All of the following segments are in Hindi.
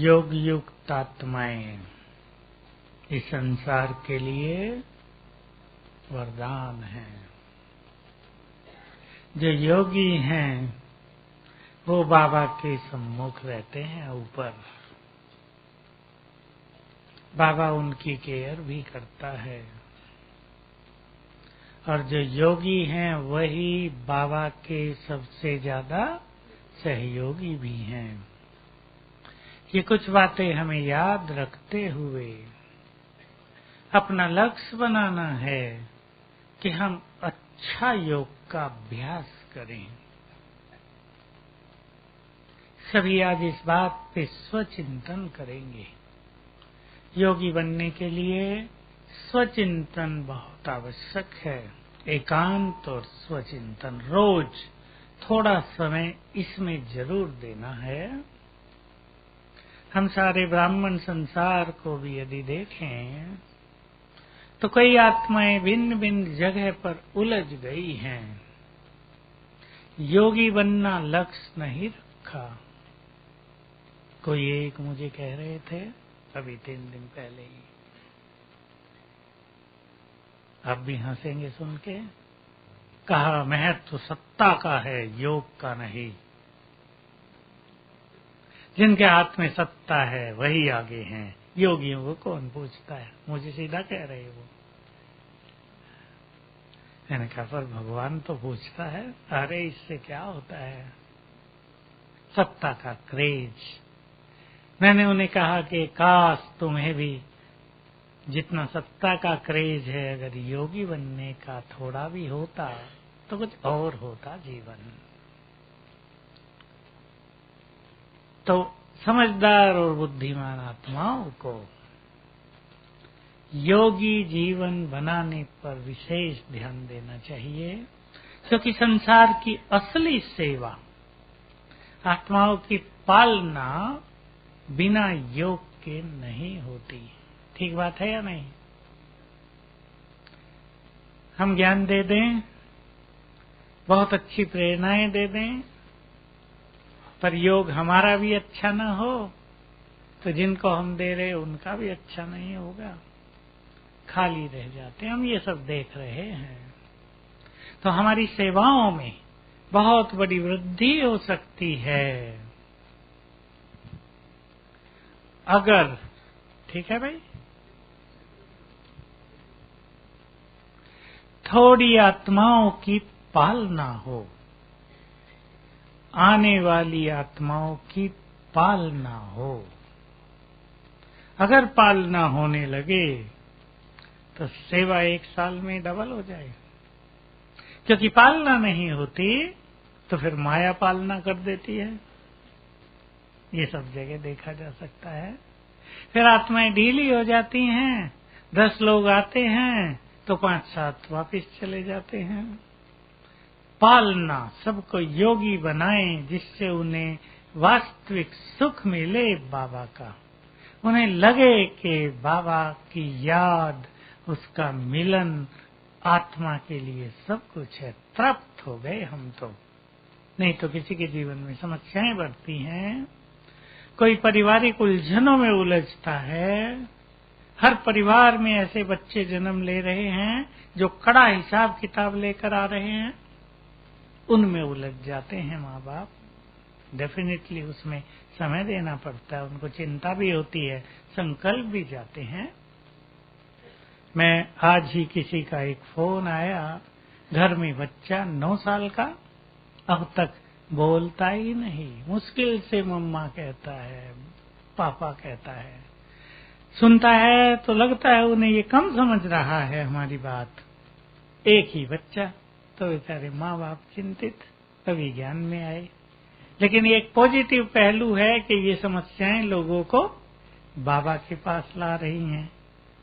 योग युक्त आत्माएं इस संसार के लिए वरदान है। जो योगी हैं वो बाबा के सम्मुख रहते हैं ऊपर। बाबा उनकी केयर भी करता है और जो योगी हैं वही बाबा के सबसे ज्यादा सहयोगी भी हैं। ये कुछ बातें हमें याद रखते हुए अपना लक्ष्य बनाना है कि हम अच्छा योग का अभ्यास करें। सभी आज इस बात पे स्वचिंतन करेंगे। योगी बनने के लिए स्वचिंतन बहुत आवश्यक है। एकांत और स्वचिंतन रोज थोड़ा समय इसमें जरूर देना है। हम सारे ब्राह्मण संसार को भी यदि देखें तो कई आत्माएं भिन्न भिन्न जगह पर उलझ गई हैं। योगी बनना लक्ष्य नहीं रखा। कोई एक मुझे कह रहे थे अभी 3 दिन पहले ही, आप भी हंसेंगे सुन के, कहा महत्व सत्ता का है योग का नहीं। जिनके हाथ में सत्ता है वही आगे हैं, योगियों को कौन पूछता है। मुझे सीधा कह रहे वो। मैंने कहा पर भगवान तो पूछता है। अरे इससे क्या होता है, सत्ता का क्रेज। मैंने उन्हें कहा कि काश तुम्हें भी जितना सत्ता का क्रेज है अगर योगी बनने का थोड़ा भी होता तो कुछ और होता जीवन। तो समझदार और बुद्धिमान आत्माओं को योगी जीवन बनाने पर विशेष ध्यान देना चाहिए, क्योंकि संसार की असली सेवा आत्माओं की पालना बिना योग के नहीं होती। ठीक बात है या नहीं? हम ज्ञान दे दें, बहुत अच्छी प्रेरणाएं दे दें, पर योग हमारा भी अच्छा न हो तो जिनको हम दे रहे उनका भी अच्छा नहीं होगा, खाली रह जाते। हम ये सब देख रहे हैं। तो हमारी सेवाओं में बहुत बड़ी वृद्धि हो सकती है अगर, ठीक है भाई, थोड़ी आत्माओं की पालना हो, आने वाली आत्माओं की पालना हो। अगर पालना होने लगे तो सेवा 1 साल में डबल हो जाए। क्योंकि पालना नहीं होती तो फिर माया पालना कर देती है। ये सब जगह देखा जा सकता है। फिर आत्माएं ढीली हो जाती हैं। 10 लोग आते हैं तो 5-7 वापिस चले जाते हैं। पालना, सबको योगी बनाएं जिससे उन्हें वास्तविक सुख मिले बाबा का। उन्हें लगे कि बाबा की याद, उसका मिलन आत्मा के लिए सब कुछ है। तृप्त हो गए हम तो। नहीं तो किसी के जीवन में समस्याएं बढ़ती हैं। कोई पारिवारिक उलझनों में उलझता है। हर परिवार में ऐसे बच्चे जन्म ले रहे हैं जो कड़ा हिसाब किताब लेकर आ रहे हैं। उनमें उलझ जाते हैं माँ बाप। डेफिनेटली उसमें समय देना पड़ता है, उनको चिंता भी होती है, संकल्प भी जाते हैं। मैं आज ही किसी का एक फोन आया, घर में बच्चा 9 साल का, अब तक बोलता ही नहीं, मुश्किल से मम्मा कहता है, पापा कहता है। सुनता है तो लगता है उन्हें ये कम समझ रहा है हमारी बात। एक ही बच्चा, तो बेचारे माँ बाप चिंतित, तभी ज्ञान में आए। लेकिन एक पॉजिटिव पहलू है कि ये समस्याएं लोगों को बाबा के पास ला रही हैं।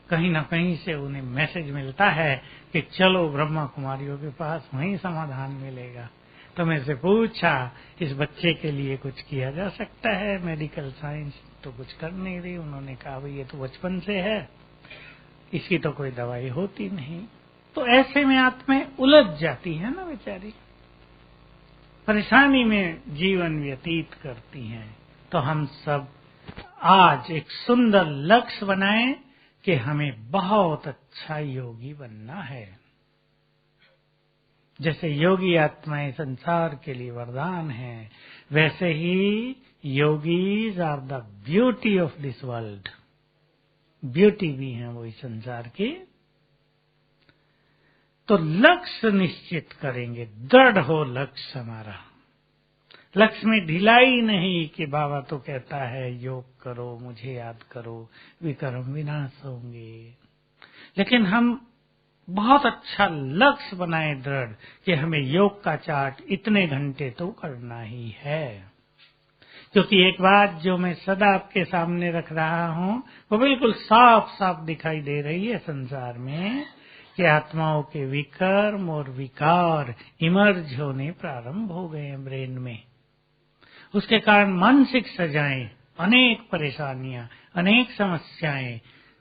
कहीं ना कहीं से उन्हें मैसेज मिलता है कि चलो ब्रह्मा कुमारियों के पास, वहीं समाधान मिलेगा। तो मैं से पूछा इस बच्चे के लिए कुछ किया जा सकता है? मेडिकल साइंस तो कुछ कर नहीं रही। उन्होंने कहा भाई ये तो बचपन से है, इसकी तो कोई दवाई होती नहीं। तो ऐसे में आत्माएं उलझ जाती है ना बेचारी, परेशानी में जीवन व्यतीत करती हैं। तो हम सब आज एक सुंदर लक्ष्य बनाएं कि हमें बहुत अच्छा योगी बनना है। जैसे योगी आत्माएं संसार के लिए वरदान है, वैसे ही yogis are the beauty of this world. Beauty भी है वो इस संसार की। तो लक्ष्य निश्चित करेंगे, दृढ़ हो लक्ष्य हमारा। लक्ष्य में ढिलाई नहीं कि बाबा तो कहता है योग करो, मुझे याद करो, विकर्म विनाश होंगे। लेकिन हम बहुत अच्छा लक्ष्य बनाए दृढ़ कि हमें योग का चार्ट इतने घंटे तो करना ही है। क्योंकि एक बात जो मैं सदा आपके सामने रख रहा हूं वो बिल्कुल साफ साफ दिखाई दे रही है संसार में कि आत्माओं के विकर्म और विकार इमर्ज होने प्रारंभ हो गए हैं ब्रेन में। उसके कारण मानसिक सजाएं, अनेक परेशानियां, अनेक समस्याएं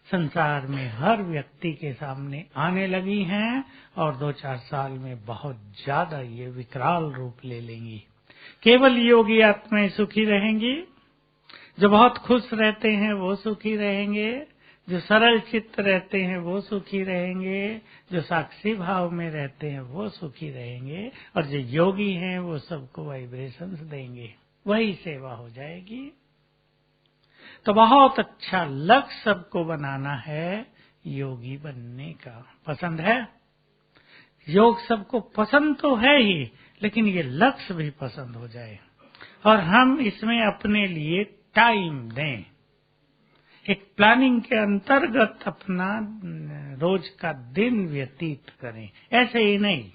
संसार में हर व्यक्ति के सामने आने लगी हैं और 2-4 साल में बहुत ज्यादा ये विकराल रूप ले लेंगी। केवल योगी आत्माएं सुखी रहेंगी, जो बहुत खुश रहते हैं वो सुखी रहेंगे, जो सरल चित्त रहते हैं वो सुखी रहेंगे, जो साक्षी भाव में रहते हैं वो सुखी रहेंगे, और जो योगी हैं वो सबको वाइब्रेशंस देंगे, वही सेवा हो जाएगी। तो बहुत अच्छा लक्ष्य सबको बनाना है योगी बनने का। पसंद है? योग सबको पसंद तो है ही, लेकिन ये लक्ष्य भी पसंद हो जाए और हम इसमें अपने लिए टाइम दें। एक प्लानिंग के अंतर्गत अपना रोज का दिन व्यतीत करें। ऐसे ही नहीं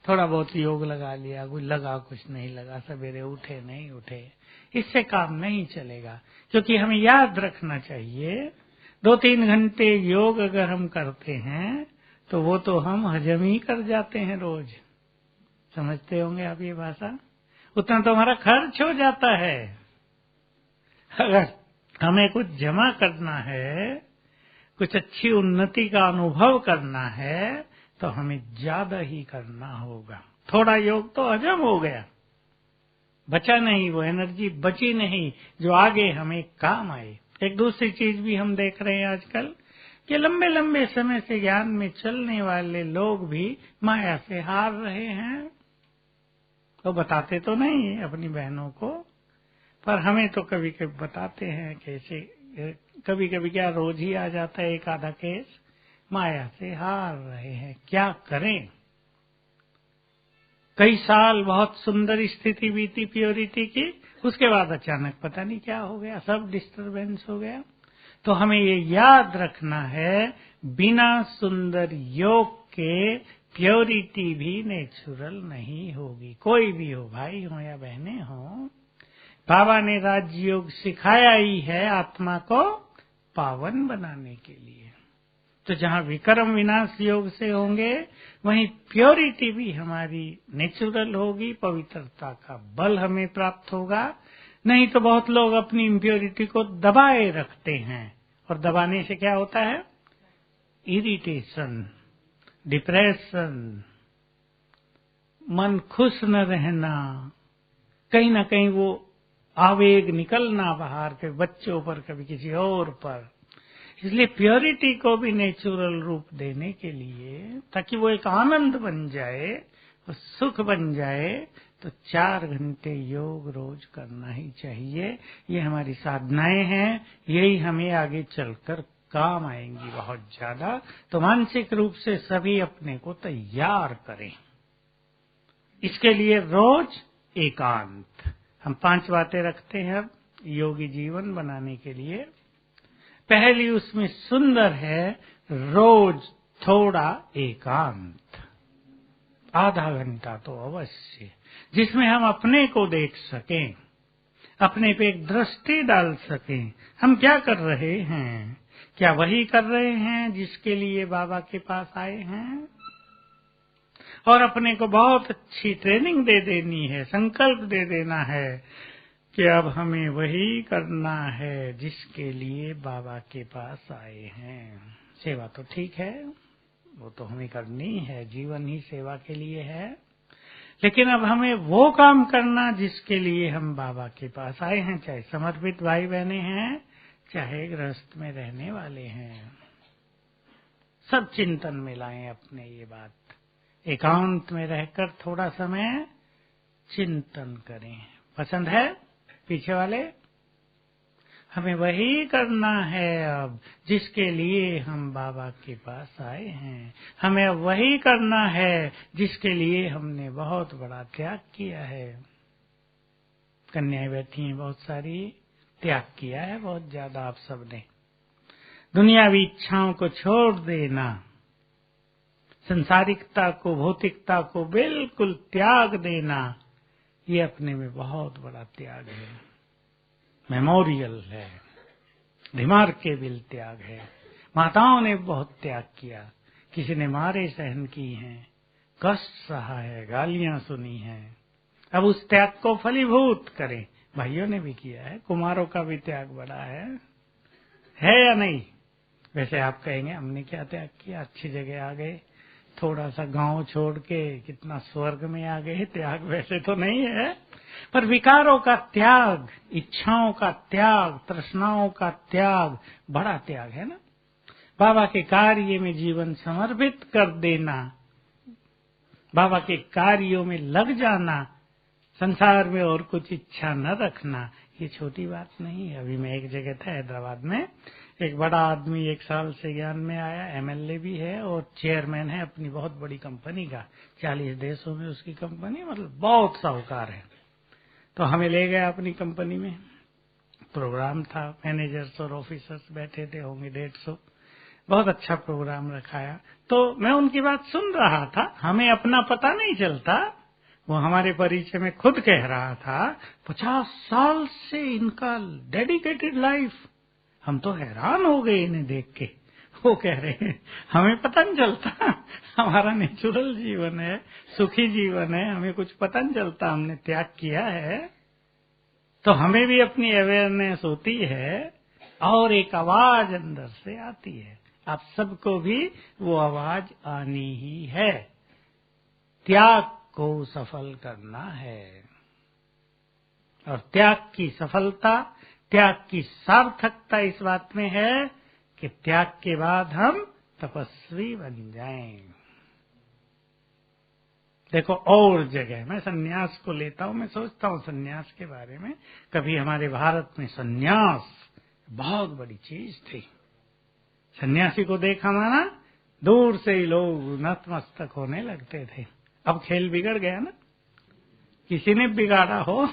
थोड़ा बहुत योग लगा लिया, कुछ लगा कुछ नहीं लगा, सवेरे उठे नहीं उठे, इससे काम नहीं चलेगा। क्योंकि हमें याद रखना चाहिए 2-3 घंटे योग अगर हम करते हैं तो वो तो हम हजम ही कर जाते हैं रोज। समझते होंगे आप ये भाषा? उतना तो हमारा खर्च हो जाता है। अगर हमें कुछ जमा करना है, कुछ अच्छी उन्नति का अनुभव करना है, तो हमें ज्यादा ही करना होगा। थोड़ा योग तो हजम हो गया, बचा नहीं, वो एनर्जी बची नहीं जो आगे हमें काम आए। एक दूसरी चीज भी हम देख रहे हैं आजकल कि लंबे लंबे समय से ज्ञान में चलने वाले लोग भी माया से हार रहे हैं। वो बताते तो नहीं अपनी बहनों को, पर हमें तो कभी कभी बताते हैं। कैसे कभी कभी क्या रोज ही आ जाता है एक आधा केस, माया से हार रहे हैं, क्या करें। कई साल बहुत सुंदर स्थिति बीती प्योरिटी की, उसके बाद अचानक पता नहीं क्या हो गया, सब डिस्टरबेंस हो गया। तो हमें ये याद रखना है बिना सुंदर योग के प्योरिटी भी नेचुरल नहीं होगी। कोई भी हो, भाई हो या बहनें हो, बाबा ने राजयोग सिखाया ही है आत्मा को पावन बनाने के लिए। तो जहाँ विकर्म विनाश योग से होंगे वहीं प्योरिटी भी हमारी नेचुरल होगी, पवित्रता का बल हमें प्राप्त होगा। नहीं तो बहुत लोग अपनी इम्प्योरिटी को दबाए रखते हैं, और दबाने से क्या होता है? इरिटेशन, डिप्रेशन, मन खुश न रहना, कहीं ना कहीं वो आवेग निकलना बाहर के बच्चों पर, कभी किसी और पर। इसलिए प्योरिटी को भी नेचुरल रूप देने के लिए, ताकि वो एक आनंद बन जाए, वो सुख बन जाए, तो 4 घंटे योग रोज करना ही चाहिए। ये हमारी साधनाएं हैं, यही हमें आगे चलकर काम आएंगी बहुत ज्यादा। तो मानसिक रूप से सभी अपने को तैयार करें। इसके लिए रोज एकांत, हम 5 बातें रखते हैं अब योगी जीवन बनाने के लिए। पहली उसमें सुंदर है रोज थोड़ा एकांत, आधा घंटा तो अवश्य, जिसमें हम अपने को देख सकें, अपने पे एक दृष्टि डाल सकें। हम क्या कर रहे हैं? क्या वही कर रहे हैं जिसके लिए बाबा के पास आए हैं? और अपने को बहुत अच्छी ट्रेनिंग दे देनी है, संकल्प दे देना है कि अब हमें वही करना है जिसके लिए बाबा के पास आए हैं। सेवा तो ठीक है, वो तो हमें करनी है, जीवन ही सेवा के लिए है, लेकिन अब हमें वो काम करना जिसके लिए हम बाबा के पास आए हैं। चाहे समर्पित भाई बहने हैं चाहे गृहस्थ में रहने वाले हैं, सब चिंतन में लाएं अपने ये बात। एकांत में रहकर थोड़ा समय चिंतन करें। पसंद है पीछे वाले? हमें वही करना है अब जिसके लिए हम बाबा के पास आए हैं। हमें अब वही करना है जिसके लिए हमने बहुत बड़ा त्याग किया है। कन्याएं बैठी हैं बहुत सारी, त्याग किया है बहुत ज्यादा आप सबने। दुनियावी इच्छाओं को छोड़ देना, संसारिकता को, भौतिकता को बिल्कुल त्याग देना, ये अपने में बहुत बड़ा त्याग है, मेमोरियल है, रिमार्केबल त्याग है। माताओं ने बहुत त्याग किया, किसी ने मारे सहन की हैं, कष्ट सहा है, गालियां सुनी हैं। अब उस त्याग को फलीभूत करें। भाइयों ने भी किया है, कुमारों का भी त्याग बड़ा है या नहीं? वैसे आप कहेंगे हमने क्या त्याग किया, अच्छी जगह आ गए, थोड़ा सा गांव छोड़ के कितना स्वर्ग में आ गए। त्याग वैसे तो नहीं है, पर विकारों का त्याग, इच्छाओं का त्याग, तृष्णाओं का त्याग बड़ा त्याग है ना। बाबा के कार्य में जीवन समर्पित कर देना, बाबा के कार्यों में लग जाना, संसार में और कुछ इच्छा न रखना, ये छोटी बात नहीं है। अभी मैं एक जगह था हैदराबाद में, एक बड़ा आदमी 1 साल से ज्ञान में आया, एमएलए भी है और चेयरमैन है अपनी बहुत बड़ी कंपनी का, 40 देशों में उसकी कंपनी, मतलब बहुत साहूकार है। तो हमें ले गया अपनी कंपनी में, प्रोग्राम था, मैनेजर्स और ऑफिसर्स बैठे थे, होंगे 150, बहुत अच्छा प्रोग्राम रखाया। तो मैं उनकी बात सुन रहा था, हमें अपना पता नहीं चलता। वो हमारे परिचय में खुद कह रहा था 50 साल से इनका डेडिकेटेड लाइफ, हम तो हैरान हो गए इन्हें देख के। वो कह रहे हैं हमें पता नहीं चलता, हमारा नेचुरल जीवन है, सुखी जीवन है, हमें कुछ पता नहीं चलता, हमने त्याग किया है। तो हमें भी अपनी अवेयरनेस होती है और एक आवाज अंदर से आती है। आप सबको भी वो आवाज आनी ही है, त्याग को सफल करना है। और त्याग की सफलता, त्याग की सार्थकता इस बात में है कि त्याग के बाद हम तपस्वी बन जाएं। देखो और जगह मैं सन्यास को लेता हूं, मैं सोचता हूं सन्यास के बारे में। कभी हमारे भारत में सन्यास बहुत बड़ी चीज थी। सन्यासी को देखा माना दूर से ही लोग नतमस्तक होने लगते थे। अब खेल बिगड़ गया ना, किसी ने बिगाड़ा हो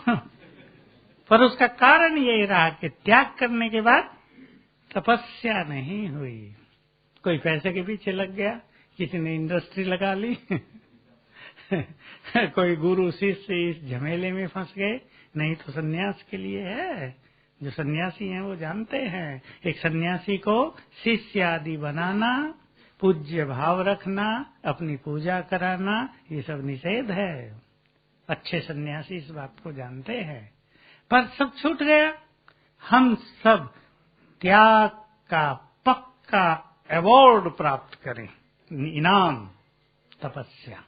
पर उसका कारण यही रहा कि त्याग करने के बाद तपस्या नहीं हुई। कोई पैसे के पीछे लग गया, किसी ने इंडस्ट्री लगा ली कोई गुरु शिष्य इस झमेले में फंस गए। नहीं तो सन्यास के लिए है, जो सन्यासी हैं वो जानते हैं। एक सन्यासी को शिष्य आदि बनाना, पूज्य भाव रखना, अपनी पूजा कराना, ये सब निषेध है। अच्छे सन्यासी इस बात को जानते हैं, पर सब छूट गया। हम सब त्याग का पक्का अवार्ड प्राप्त करें, इनाम तपस्या।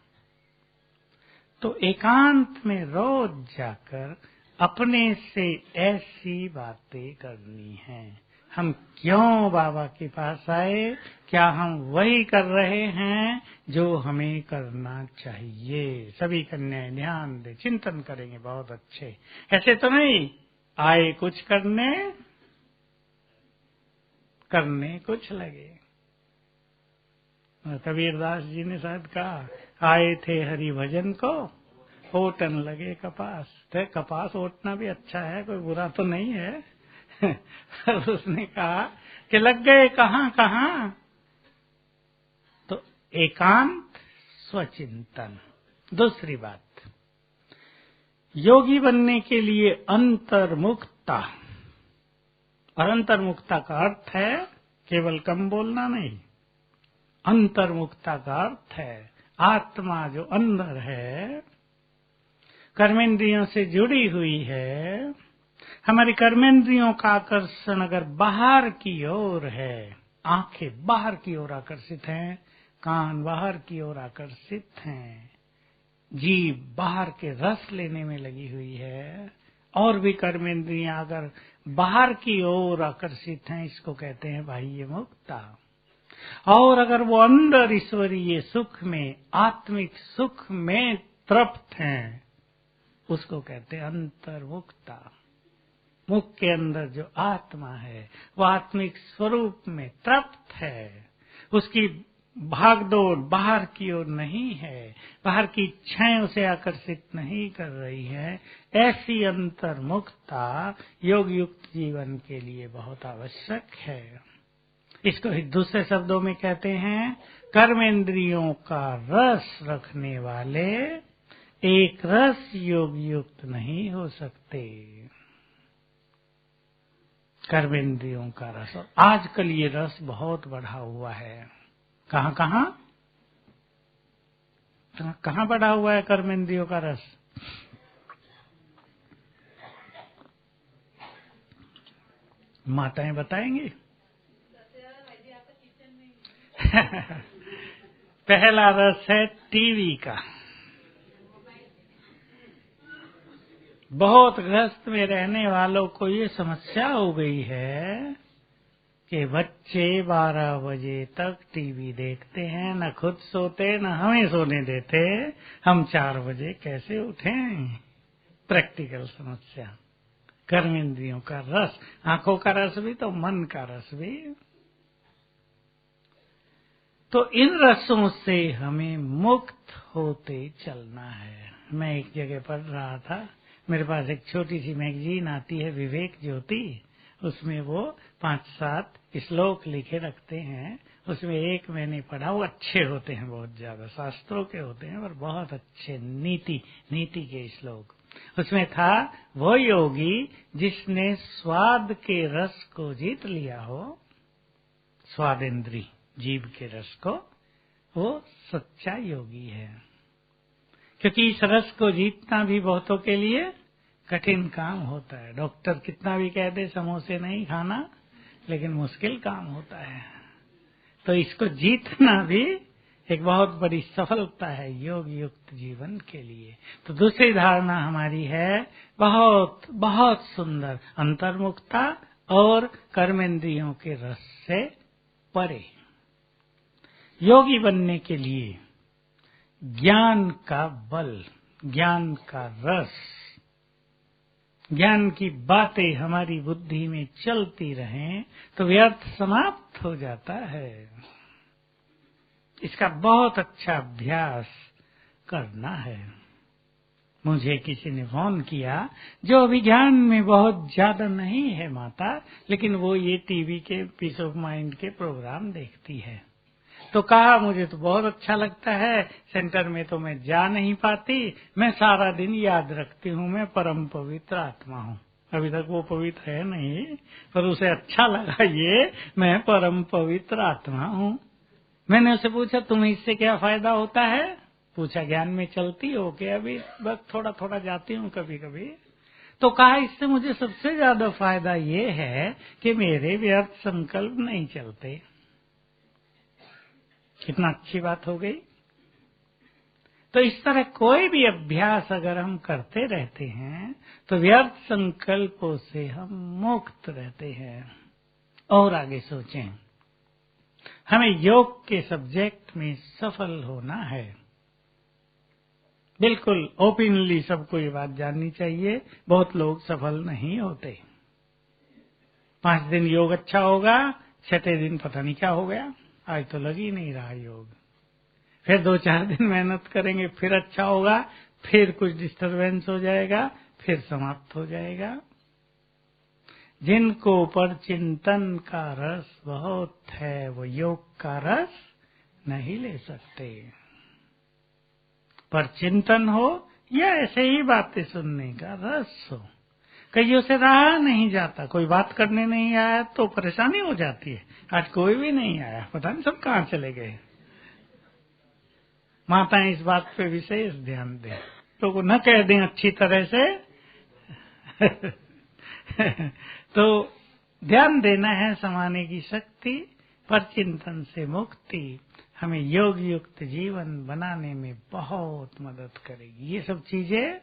तो एकांत में रोज जाकर अपने से ऐसी बातें करनी हैं। हम क्यों बाबा के पास आए, क्या हम वही कर रहे हैं जो हमें करना चाहिए। सभी कन्याएं ध्यान दे, चिंतन करेंगे बहुत अच्छे। ऐसे तो नहीं आए कुछ करने, करने कुछ लगे। कबीरदास जी ने शायद कहा, आए थे हरि भजन को, ओटन लगे कपास। तो कपास ओटना भी अच्छा है, कोई बुरा तो नहीं है उसने कहा कि लग गए कहाँ कहाँ। तो एकांत, स्वचिंतन। दूसरी बात, योगी बनने के लिए अंतर्मुखता। और अंतर्मुखता का अर्थ है केवल कम बोलना नहीं, अंतर्मुखता का अर्थ है आत्मा जो अंदर है, कर्मेंद्रियों से जुड़ी हुई है। हमारी कर्मेंद्रियों का आकर्षण अगर बाहर की ओर है, आंखें बाहर की ओर आकर्षित हैं, कान बाहर की ओर आकर्षित हैं, जीभ बाहर के रस लेने में लगी हुई है, और भी कर्मेंद्रियां अगर बाहर की ओर आकर्षित हैं, इसको कहते हैं बाह्य मुक्ता। और अगर वो अंदर ईश्वरीय सुख में, आत्मिक सुख में तृप्त हैं, उसको कहते हैं अंतर्मुक्ता। मुख के अंदर जो आत्मा है वो आत्मिक स्वरूप में तृप्त है, उसकी भागदौड़ बाहर की ओर नहीं है, बाहर की इच्छाएं उसे आकर्षित नहीं कर रही है। ऐसी अंतर्मुक्ता योग युक्त जीवन के लिए बहुत आवश्यक है। इसको ही दूसरे शब्दों में कहते हैं, कर्मेंद्रियों का रस रखने वाले एक रस योग युक्त नहीं हो सकते। कर्मेंद्रियों का रस, आजकल ये रस बहुत बढ़ा हुआ है। कहाँ कहाँ कहाँ बढ़ा हुआ है कर्मेंद्रियों का रस? माताएं बताएंगी। पहला रस है टीवी का। बहुत गृहस्थ में रहने वालों को ये समस्या हो गई है कि बच्चे 12 बजे तक टीवी देखते हैं, न खुद सोते न हमें सोने देते, हम 4 बजे कैसे उठें? प्रैक्टिकल समस्या। कर्मेंद्रियों का रस, आंखों का रस भी तो मन का रस भी। तो इन रसों से हमें मुक्त होते चलना है। मैं एक जगह पढ़ रहा था, मेरे पास एक छोटी सी मैगजीन आती है विवेक ज्योति, उसमें वो 5-7 श्लोक लिखे रखते हैं। उसमें एक मैंने पढ़ा, वो अच्छे होते हैं, बहुत ज्यादा शास्त्रों के होते हैं और बहुत अच्छे नीति के श्लोक। उसमें था, वो योगी जिसने स्वाद के रस को जीत लिया हो, स्वादेंद्री जीव के रस को, वो सच्चा योगी है। क्योंकि इस रस को जीतना भी बहुतों के लिए कठिन काम होता है। डॉक्टर कितना भी कह दे समोसे नहीं खाना, लेकिन मुश्किल काम होता है। तो इसको जीतना भी एक बहुत बड़ी सफलता है योग युक्त जीवन के लिए। तो दूसरी धारणा हमारी है बहुत बहुत सुंदर, अंतर्मुक्ता और कर्मेंद्रियों के रस से परे। योगी बनने के लिए ज्ञान का बल, ज्ञान का रस, ज्ञान की बातें हमारी बुद्धि में चलती रहें तो व्यर्थ समाप्त हो जाता है। इसका बहुत अच्छा अभ्यास करना है। मुझे किसी ने फोन किया जो अभिज्ञान में बहुत ज्यादा नहीं है माता, लेकिन वो ये टीवी के पीस ऑफ माइंड के प्रोग्राम देखती है। तो कहा, मुझे तो बहुत अच्छा लगता है, सेंटर में तो मैं जा नहीं पाती, मैं सारा दिन याद रखती हूँ मैं परम पवित्र आत्मा हूँ। अभी तक वो पवित्र है नहीं, पर उसे अच्छा लगा ये मैं परम पवित्र आत्मा हूँ। मैंने उसे पूछा, तुम्हें इससे क्या फायदा होता है? पूछा, ज्ञान में चलती हो क्या? अभी बस थोड़ा थोड़ा जाती हूँ कभी कभी। तो कहा, इससे मुझे सबसे ज्यादा फायदा ये है कि मेरे व्यर्थ संकल्प नहीं चलते। कितना अच्छी बात हो गई। तो इस तरह कोई भी अभ्यास अगर हम करते रहते हैं तो व्यर्थ संकल्पों से हम मुक्त रहते हैं। और आगे सोचें, हमें योग के सब्जेक्ट में सफल होना है। बिल्कुल ओपनली सबको ये बात जाननी चाहिए, बहुत लोग सफल नहीं होते। 5 दिन योग अच्छा होगा, 6ठे दिन पता नहीं क्या हो गया, आज तो लग ही नहीं रहा योग। फिर 2-4 दिन मेहनत करेंगे, फिर अच्छा होगा, फिर कुछ डिस्टरबेंस हो जाएगा, फिर समाप्त हो जाएगा। जिनको पर चिंतन का रस बहुत है वो योग का रस नहीं ले सकते। पर चिंतन हो या ऐसे ही बातें सुनने का रस हो, कईयों से रहा नहीं जाता। कोई बात करने नहीं आया तो परेशानी हो जाती है। आज कोई भी नहीं आया, पता नहीं सब कहाँ चले गए। माताएं इस बात पे विशेष ध्यान दें, तो को न कह दें अच्छी तरह से तो ध्यान देना है, समाने की शक्ति, पर चिंतन से मुक्ति हमें योग युक्त जीवन बनाने में बहुत मदद करेगी। ये सब चीजें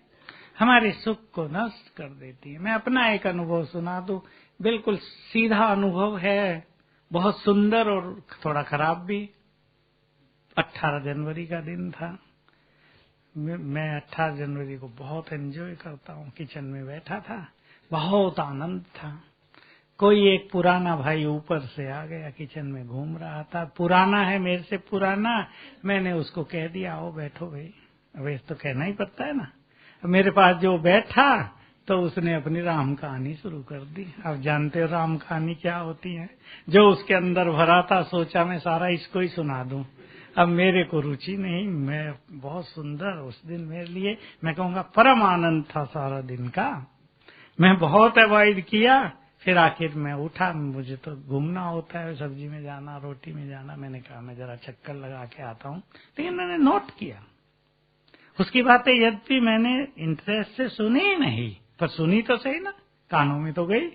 हमारे सुख को नष्ट कर देती है। मैं अपना एक अनुभव सुना दूं, बिल्कुल सीधा अनुभव है, बहुत सुंदर और थोड़ा खराब भी। 18 जनवरी का दिन था। मैं 18 जनवरी को बहुत एंजॉय करता हूँ। किचन में बैठा था, बहुत आनंद था। कोई एक पुराना भाई ऊपर से आ गया, किचन में घूम रहा था, पुराना है, मेरे से पुराना। मैंने उसको कह दिया, आओ बैठो भाई। अब तो कहना ही पड़ता है ना। मेरे पास जो बैठा तो उसने अपनी राम कहानी शुरू कर दी। अब जानते हो राम कहानी क्या होती है। जो उसके अंदर भरा था, सोचा मैं सारा इसको ही सुना दूं। अब मेरे को रुचि नहीं, मैं बहुत सुंदर उस दिन मेरे लिए, मैं कहूँगा परम आनंद था सारा दिन का। मैं बहुत अवॉइड किया, फिर आखिर मैं उठा, मुझे तो घूमना होता है, सब्जी में जाना, रोटी में जाना। मैंने कहा मैं जरा चक्कर लगा के आता हूँ। लेकिन मैंने नोट किया उसकी बातें, यद्यपि मैंने इंटरेस्ट से सुनी ही नहीं, पर सुनी तो सही ना, कानों में तो गई,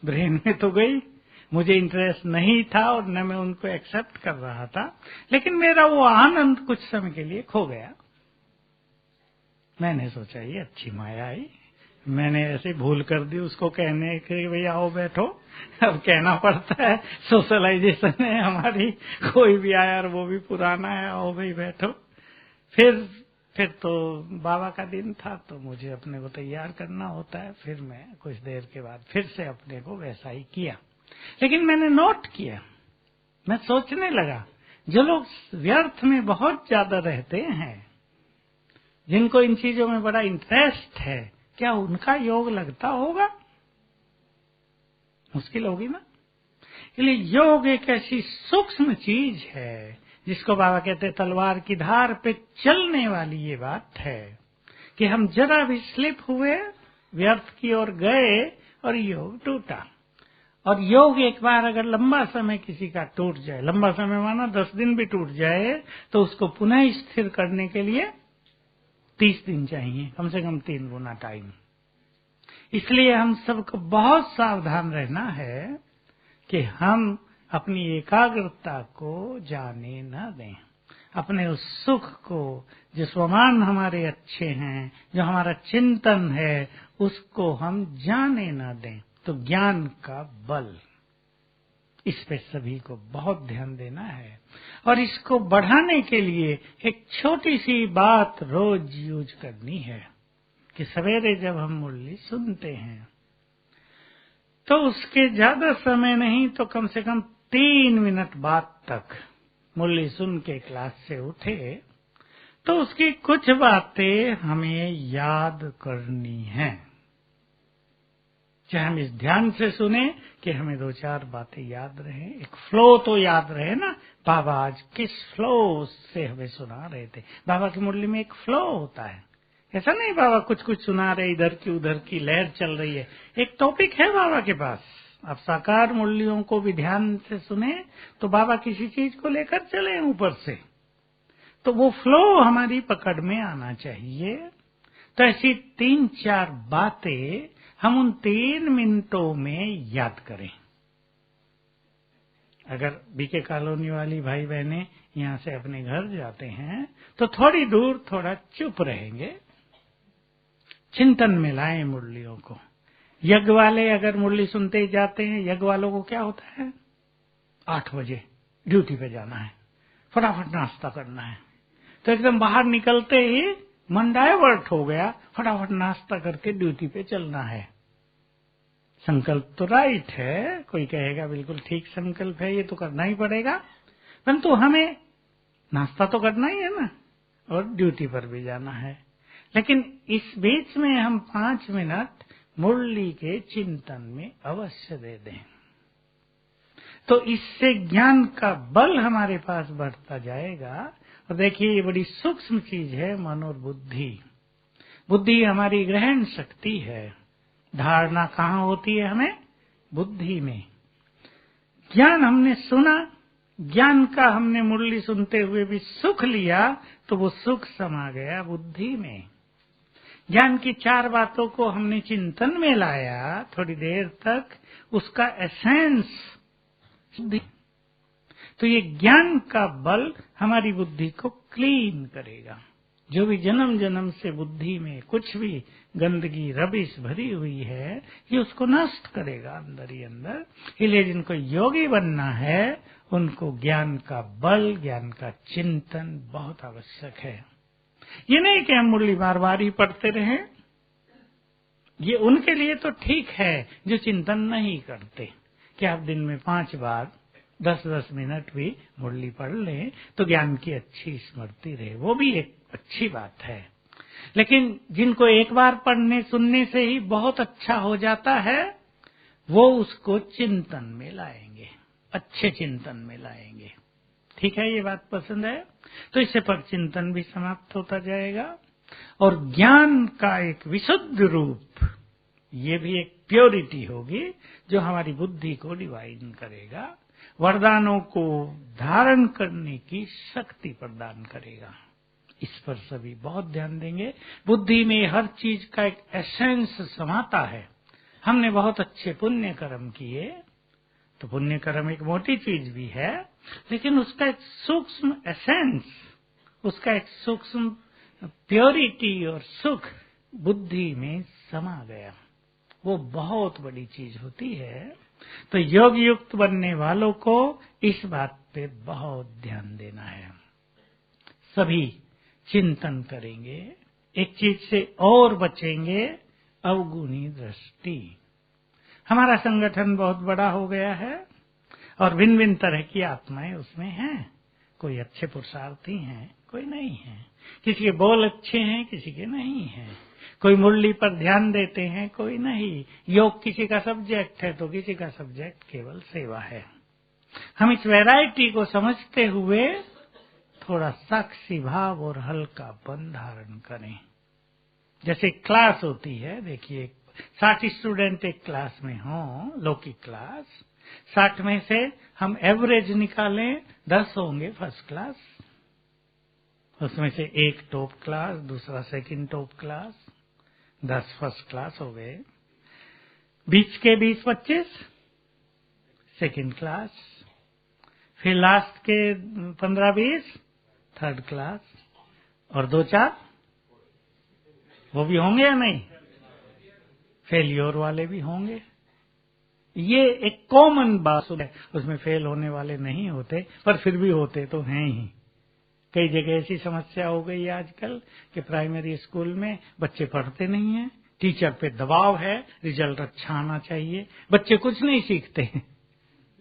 ब्रेन में तो गई। मुझे इंटरेस्ट नहीं था और न मैं उनको एक्सेप्ट कर रहा था, लेकिन मेरा वो आनंद कुछ समय के लिए खो गया। मैंने सोचा ये अच्छी माया आई। मैंने ऐसे भूल कर दी उसको कहने के भाई आओ बैठो। अब कहना पड़ता है, सोशलाइजेशन है हमारी, कोई भी आया और वो भी पुराना है, आओ भाई बैठो। फिर तो बाबा का दिन था, तो मुझे अपने को तैयार करना होता है। फिर मैं कुछ देर के बाद फिर से अपने को वैसा ही किया। लेकिन मैंने नोट किया, मैं सोचने लगा, जो लोग व्यर्थ में बहुत ज्यादा रहते हैं, जिनको इन चीजों में बड़ा इंटरेस्ट है, क्या उनका योग लगता होगा? मुश्किल होगी ना। इसलिए योग एक ऐसी सूक्ष्म चीज है जिसको बाबा कहते हैं तलवार की धार पे चलने वाली ये बात है कि हम जरा भी स्लिप हुए, व्यर्थ की ओर गए और योग टूटा। और योग एक बार अगर लंबा समय किसी का टूट जाए, लंबा समय माना 10 दिन भी टूट जाए, तो उसको पुनः स्थिर करने के लिए 30 दिन चाहिए, कम से कम 3 गुना टाइम। इसलिए हम सबको बहुत सावधान रहना है कि हम अपनी एकाग्रता को जाने न दें, अपने उस सुख को, जो स्वमान हमारे अच्छे हैं, जो हमारा चिंतन है, उसको हम जाने न दें। तो ज्ञान का बल, इस पे सभी को बहुत ध्यान देना है। और इसको बढ़ाने के लिए एक छोटी सी बात रोज यूज करनी है कि सवेरे जब हम मुरली सुनते हैं तो उसके ज्यादा समय नहीं तो कम से कम 3 मिनट बाद तक मुरली सुन के क्लास से उठे तो उसकी कुछ बातें हमें याद करनी है। चाहे हम इस ध्यान से सुने कि हमें 2-4 बातें याद रहे, एक फ्लो तो याद रहे ना। बाबा आज किस फ्लो से हमें सुना रहे थे। बाबा की मुरली में एक फ्लो होता है, ऐसा नहीं बाबा कुछ कुछ सुना रहे, इधर की उधर की लहर चल रही है। एक टॉपिक है बाबा के पास। आप साकार मुरलियों को भी ध्यान से सुने तो बाबा किसी चीज को लेकर चले ऊपर से, तो वो फ्लो हमारी पकड़ में आना चाहिए। तो ऐसी 3-4 बातें हम उन 3 मिनटों में याद करें। अगर बीके कॉलोनी वाली भाई बहनें यहाँ से अपने घर जाते हैं तो थोड़ी दूर थोड़ा चुप रहेंगे, चिंतन में लाएं मुरलियों को। यज्ञ वाले अगर मुरली सुनते ही जाते हैं, यज्ञ वालों को क्या होता है, 8 बजे ड्यूटी पे जाना है, फटाफट नाश्ता करना है, तो एकदम बाहर निकलते ही मन डाइवर्ट हो गया, फटाफट नाश्ता करके ड्यूटी पे चलना है। संकल्प तो राइट है, कोई कहेगा बिल्कुल ठीक संकल्प है, ये तो करना ही पड़ेगा, परंतु हमें नाश्ता तो करना ही है ना, और ड्यूटी पर भी जाना है। लेकिन इस बीच में हम 5 मिनट मुरली के चिंतन में अवश्य दे दें, तो इससे ज्ञान का बल हमारे पास बढ़ता जाएगा। और देखिए ये बड़ी सूक्ष्म चीज है, मन और बुद्धि। बुद्धि हमारी ग्रहण शक्ति है, धारणा कहाँ होती है हमें, बुद्धि में। ज्ञान हमने सुना, ज्ञान का हमने मुरली सुनते हुए भी सुख लिया, तो वो सुख समा गया बुद्धि में। ज्ञान की 4 बातों को हमने चिंतन में लाया थोड़ी देर तक, उसका एसेंस बुद्धि। तो ये ज्ञान का बल हमारी बुद्धि को क्लीन करेगा। जो भी जन्म जन्म से बुद्धि में कुछ भी गंदगी रबिश भरी हुई है, ये उसको नष्ट करेगा अंदर ही अंदर। इसलिए जिनको योगी बनना है उनको ज्ञान का बल, ज्ञान का चिंतन बहुत आवश्यक है। ये नहीं कि हम मुरली बार बार ही पढ़ते रहें, ये उनके लिए तो ठीक है जो चिंतन नहीं करते कि आप दिन में 5 बार 10-10 मिनट भी मुरली पढ़ लें तो ज्ञान की अच्छी स्मृति रहे, वो भी एक अच्छी बात है। लेकिन जिनको एक बार पढ़ने सुनने से ही बहुत अच्छा हो जाता है, वो उसको चिंतन में लाएंगे, अच्छे चिंतन में लाएंगे। ठीक है, ये बात पसंद है? तो इससे पर चिंतन भी समाप्त होता जाएगा और ज्ञान का एक विशुद्ध रूप, ये भी एक प्योरिटी होगी जो हमारी बुद्धि को डिवाइन करेगा, वरदानों को धारण करने की शक्ति प्रदान करेगा। इस पर सभी बहुत ध्यान देंगे। बुद्धि में हर चीज का एक एसेंस समाता है। हमने बहुत अच्छे पुण्य कर्म किए, तो पुण्य कर्म एक मोटी चीज भी है, लेकिन उसका एक सूक्ष्म एसेंस, उसका एक सूक्ष्म प्योरिटी और सुख बुद्धि में समा गया, वो बहुत बड़ी चीज होती है। तो योग युक्त बनने वालों को इस बात पे बहुत ध्यान देना है। सभी चिंतन करेंगे, एक चीज से और बचेंगे, अवगुणी दृष्टि। हमारा संगठन बहुत बड़ा हो गया है और भिन्न भिन्न तरह की आत्माएं उसमें हैं। कोई अच्छे पुरुषार्थी हैं, कोई नहीं है। किसी के बोल अच्छे हैं, किसी के नहीं हैं। कोई मुरली पर ध्यान देते हैं, कोई नहीं। योग किसी का सब्जेक्ट है तो किसी का सब्जेक्ट केवल सेवा है। हम इस वैरायटी को समझते हुए थोड़ा साक्षी भाव और हल्कापन धारण करें। जैसे क्लास होती है, देखिए 60 स्टूडेंट एक क्लास में हों, लौकिक क्लास, 60 में से हम एवरेज निकालें, 10 होंगे फर्स्ट क्लास, उसमें से एक टॉप क्लास, दूसरा second top class, 10 first class हो गए। बीच के 20-25 सेकंड क्लास, फिर लास्ट के 15-20 थर्ड क्लास, और 2-4 वो भी होंगे या नहीं? फेलियर वाले भी होंगे। ये एक कॉमन बात है, उसमें फेल होने वाले नहीं होते, पर फिर भी होते तो हैं ही। कई जगह ऐसी समस्या हो गई है आजकल कि प्राइमरी स्कूल में बच्चे पढ़ते नहीं हैं, टीचर पे दबाव है, रिजल्ट अच्छा आना चाहिए, बच्चे कुछ नहीं सीखते हैं।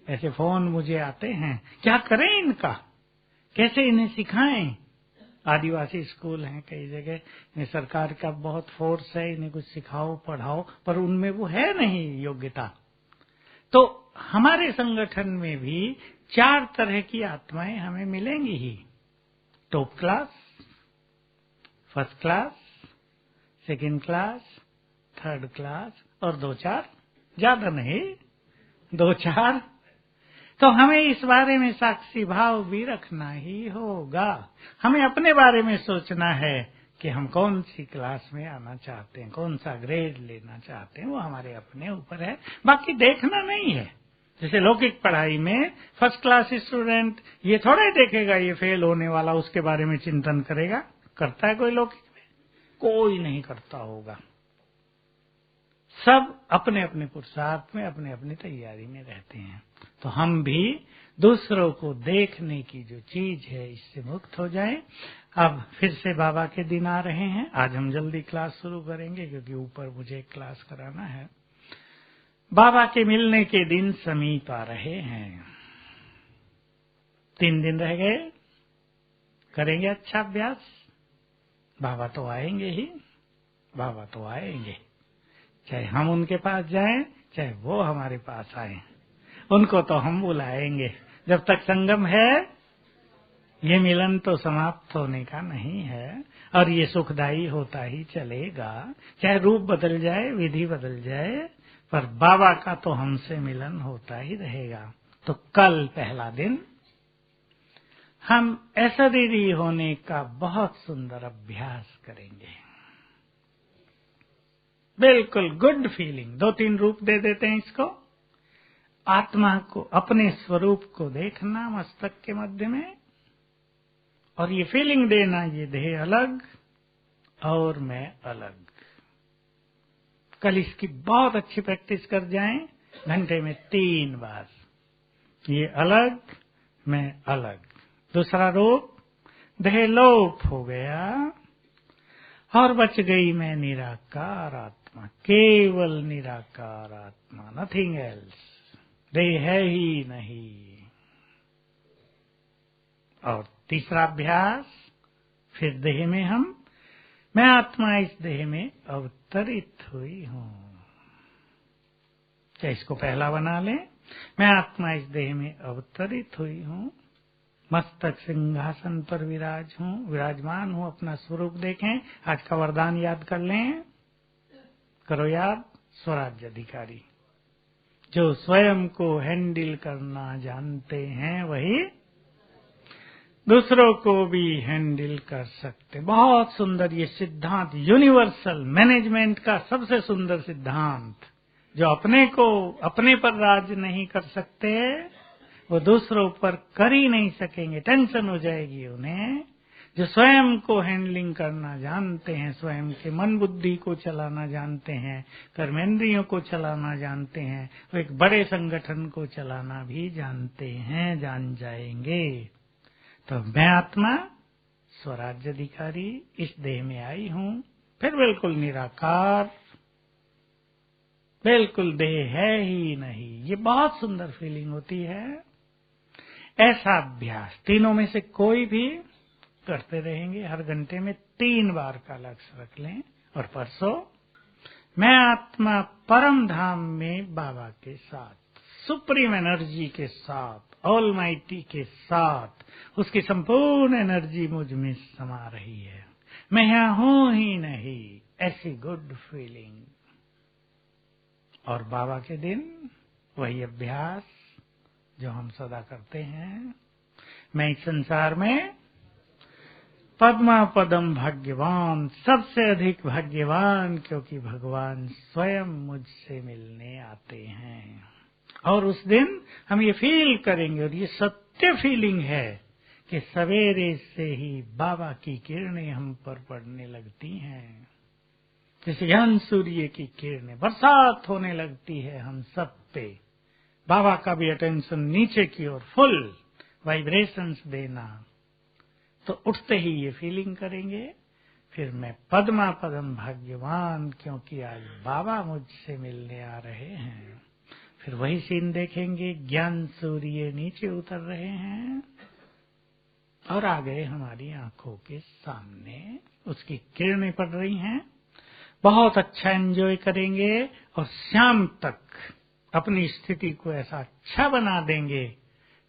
ऐसे फोन मुझे आते हैं, क्या करें इनका, कैसे इन्हें सिखाएं। आदिवासी स्कूल हैं कई जगह, इन्हें सरकार का बहुत फोर्स है, इन्हें कुछ सिखाओ पढ़ाओ, पर उनमें वो है नहीं योग्यता। तो हमारे संगठन में भी 4 तरह की आत्माएं हमें मिलेंगी ही। Top class, first class, second class, third class, और 2-4, ज्यादा नहीं, 2-4। तो हमें इस बारे में साक्षी भाव भी रखना ही होगा। हमें अपने बारे में सोचना है कि हम कौन सी क्लास में आना चाहते हैं, कौन सा ग्रेड लेना चाहते हैं, वो हमारे अपने ऊपर है, बाकी देखना नहीं है। जैसे लौकिक पढ़ाई में फर्स्ट क्लास स्टूडेंट ये थोड़ा ही देखेगा ये फेल होने वाला, उसके बारे में चिंतन करेगा? करता है कोई लौकिक में? कोई नहीं करता होगा। सब अपने अपने पुरुषार्थ में, अपने अपनी तैयारी में रहते हैं। तो हम भी दूसरों को देखने की जो चीज है इससे मुक्त हो जाएं। अब फिर से बाबा के दिन आ रहे हैं। आज हम जल्दी क्लास शुरू करेंगे क्योंकि ऊपर मुझे एक क्लास कराना है। बाबा के मिलने के दिन समीप आ रहे हैं। 3 दिन रह गए, करेंगे अच्छा अभ्यास। बाबा तो आएंगे ही, बाबा तो आएंगे, चाहे हम उनके पास जाएं, चाहे वो हमारे पास आएं, उनको तो हम बुलाएंगे। जब तक संगम है, ये मिलन तो समाप्त होने का नहीं है, और ये सुखदायी होता ही चलेगा। चाहे रूप बदल जाए, विधि बदल जाए, पर बाबा का तो हमसे मिलन होता ही रहेगा। तो कल पहला दिन हम अशरीरी होने का बहुत सुंदर अभ्यास करेंगे। बिल्कुल गुड फीलिंग। 2-3 रूप दे देते हैं इसको। आत्मा को, अपने स्वरूप को देखना मस्तक के मध्य में, और ये फीलिंग देना, ये देह अलग और मैं अलग। कल इसकी बहुत अच्छी प्रैक्टिस कर जाएं, घंटे में 3 बार, ये अलग मैं अलग। दूसरा रूप, देह लोप हो गया और बच गई मैं निराकार आत्मा, केवल निराकार आत्मा, नथिंग एल्स। देह है ही नहीं। और तीसरा अभ्यास, फिर देह में मैं आत्मा इस देह में अवतरित हुई हूं। क्या इसको पहला बना लें? मैं आत्मा इस देह में अवतरित हुई हूं, मस्तक सिंहासन पर विराजमान हूं। अपना स्वरूप देखें। आज का वरदान याद कर लें। करो याद, स्वराज्य अधिकारी। जो स्वयं को हैंडल करना जानते हैं वही दूसरों को भी हैंडल कर सकते। बहुत सुंदर ये सिद्धांत, यूनिवर्सल मैनेजमेंट का सबसे सुंदर सिद्धांत। जो अपने को अपने पर राज नहीं कर सकते, वो दूसरों पर कर ही नहीं सकेंगे, टेंशन हो जाएगी उन्हें। जो स्वयं को हैंडलिंग करना जानते हैं, स्वयं के मन बुद्धि को चलाना जानते हैं, कर्मेंद्रियों को चलाना जानते हैं, वो एक बड़े संगठन को चलाना भी जानते हैं, जान जाएंगे। तो मैं आत्मा स्वराज्य अधिकारी इस देह में आई हूं, फिर बिल्कुल निराकार, बिल्कुल देह है ही नहीं। ये बहुत सुंदर फीलिंग होती है। ऐसा अभ्यास तीनों में से कोई भी करते रहेंगे। हर घंटे में 3 बार का लक्ष्य रख लें। और परसों, मैं आत्मा परम धाम में बाबा के साथ, सुप्रीम एनर्जी के साथ, ऑलमाइटी के साथ, उसकी संपूर्ण एनर्जी मुझ में समा रही है। मैं यहां हूं ही नहीं, ऐसी गुड फीलिंग। और बाबा के दिन वही अभ्यास जो हम सदा करते हैं। मैं इस संसार में पद्मा पदम भाग्यवान, सबसे अधिक भाग्यवान, क्योंकि भगवान स्वयं मुझसे मिलने आते हैं। और उस दिन हम ये फील करेंगे, और ये सत्य फीलिंग है, कि सवेरे से ही बाबा की किरणें हम पर पड़ने लगती हैं। जैसे ज्ञान सूर्य की किरणें, बरसात होने लगती है हम सब पे। बाबा का भी अटेंशन नीचे की ओर, फुल वाइब्रेशंस देना। तो उठते ही ये फीलिंग करेंगे, फिर मैं पद्मा पदम भाग्यवान, क्योंकि आज बाबा मुझसे मिलने आ रहे हैं। फिर वही सीन देखेंगे, ज्ञान सूर्य नीचे उतर रहे हैं और आ गए हमारी आंखों के सामने, उसकी किरणें पड़ रही हैं। बहुत अच्छा एंजॉय करेंगे और शाम तक अपनी स्थिति को ऐसा अच्छा बना देंगे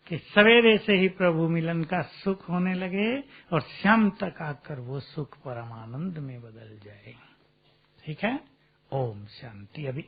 कि सवेरे से ही प्रभु मिलन का सुख होने लगे और शाम तक आकर वो सुख परमानंद में बदल जाए। ठीक है? ओम शांति। अभी